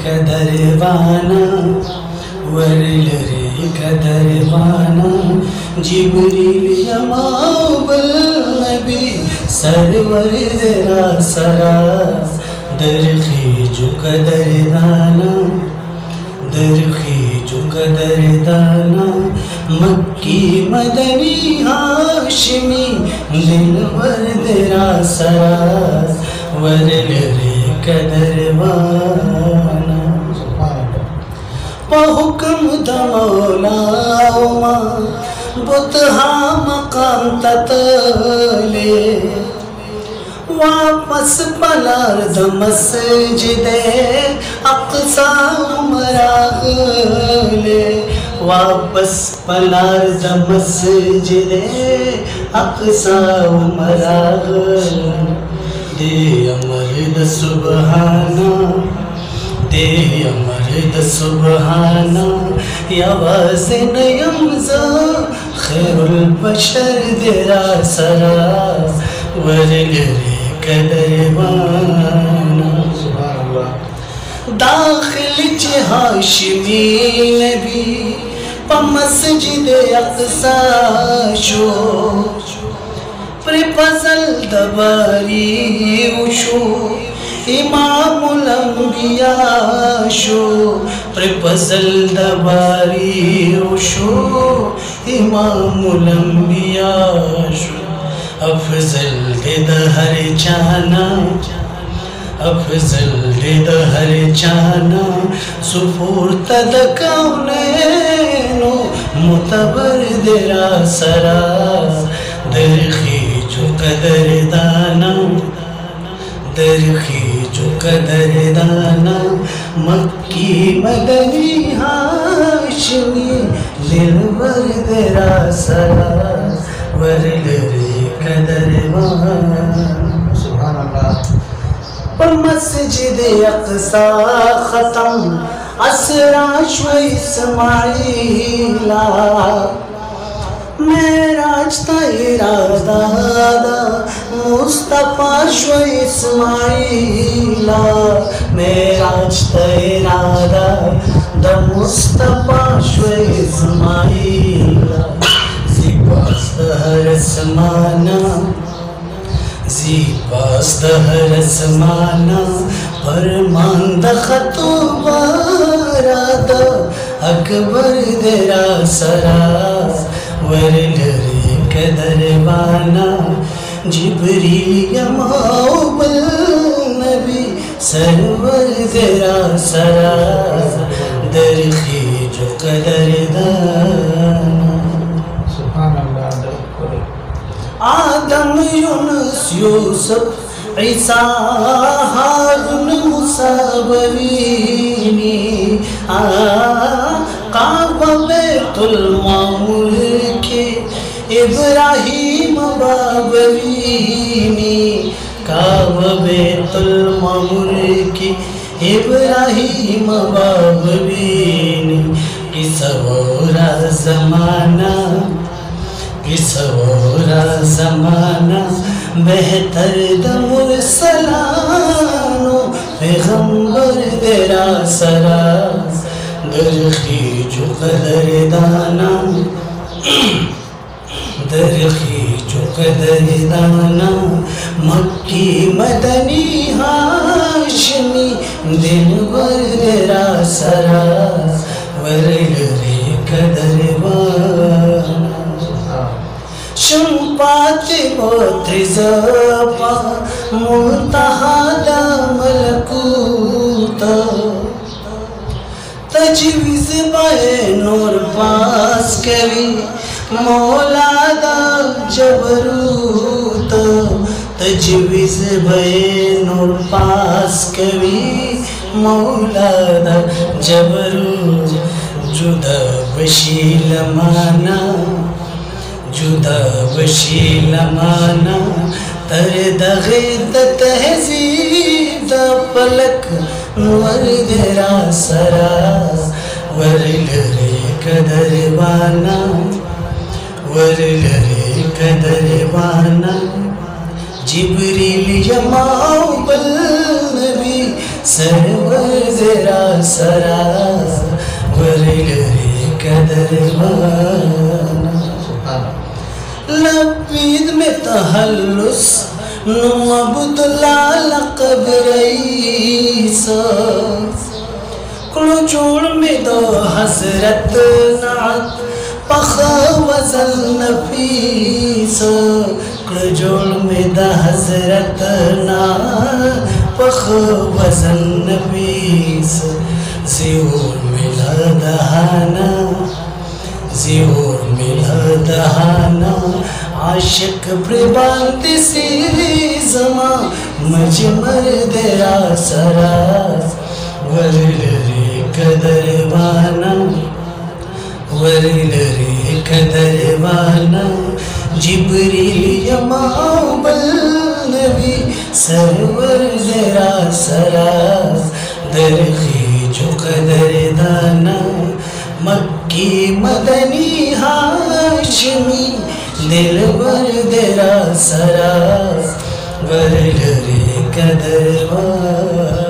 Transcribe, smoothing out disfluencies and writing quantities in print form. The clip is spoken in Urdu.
کدروانا ورلری کدروانا جبریل یماو بالنبی سرور درا سرا درخیجو کدردانا درخیجو کدردانا مکی مدنی ہاشمی دلور درا سرا ورلری کدروانا حکم دا مولا ما بتہا مقام تتلے واپس پلار دا مسجد اقصا مراغلے واپس پلار دا مسجد اقصا مراغلے دے امر دا سبحانا دے امر دا سبحانا یا وازن یمزا خیر البشر درا سرا ورلری کدروانا داخل ہاشمی نبی پا مسجد اقصا شو پر پزل دباری وشو امام الانبیاء شو پر پزل دباری وشو امام الانبیاء شو افضل دے ہر جانا افضل دے ہر جانا سپورت دکونینو متبر درا سرا درخیجو قدردانا درخیجو قدردانا مکی مدنی ہاشمی دلبر درا سرا ورلری کدروانا سبحان اللہ پر مسجد اقصا ختم اسرا شو اسماعیلا معراج تا ارادہ دا مصطفیٰ شو اسماعیلا معراج تا ارادہ دا مصطفیٰ شو اسماعیلا زیباز دہر اسمانا زیباز دہر اسمانا فرمان دا خطوبارا دا اکبر درا سرا ورلری کدروانا جبریل یماو بالنبی سرور درا سرا درخیجو قدردانا آدم یونس یوسف عیسیٰ ہارون موسیٰ برینی کعبہ بیت المعمور کے ابراہیم بابرینی کعبہ بیت المعمور کے ابراہیم بابرینی کسورا زمانہ کسورا زمانہ بہتر دا مرسلانو پیغمبر درا سرا درخیجو قدردانا درخیجو قدردانا مکی مدنی ہاشمی دلبر درا سرا ورلری کدروانا شمپات بوت زبا منتہا ملکوتا تجویز بائے نور پاس کری مولا دا جبروتا تجویز بائے نور پاس کری مولا دا جبروتا جدا بشیل مانا جدا بشیل مانا تر دغید تہذیب دا پلک نور درا سرا ورلری کدروانا ورلری کدروانا جبریل یماو بالنبی سرور زرا سرا ورلری قدروانا لبید میں تحلس نم عبداللہ لقب رئیسا کلو جوڑ میں دو حضرت نعت پخ وزن نفیسا کلو جوڑ میں دو حضرت نعت پخ وزن نفیسا زیور ملا دہانا زیور ملا دہانا عاشق پربانتی سی زمان مجمر درا سرا ورلری قدروانا ورلری قدروانا جبریل یماؤ بالنبی سرور درا سرا درخی جو قدر دانا مکی مدنی ہاشمی دلبر درا سرا ورلری قدروانا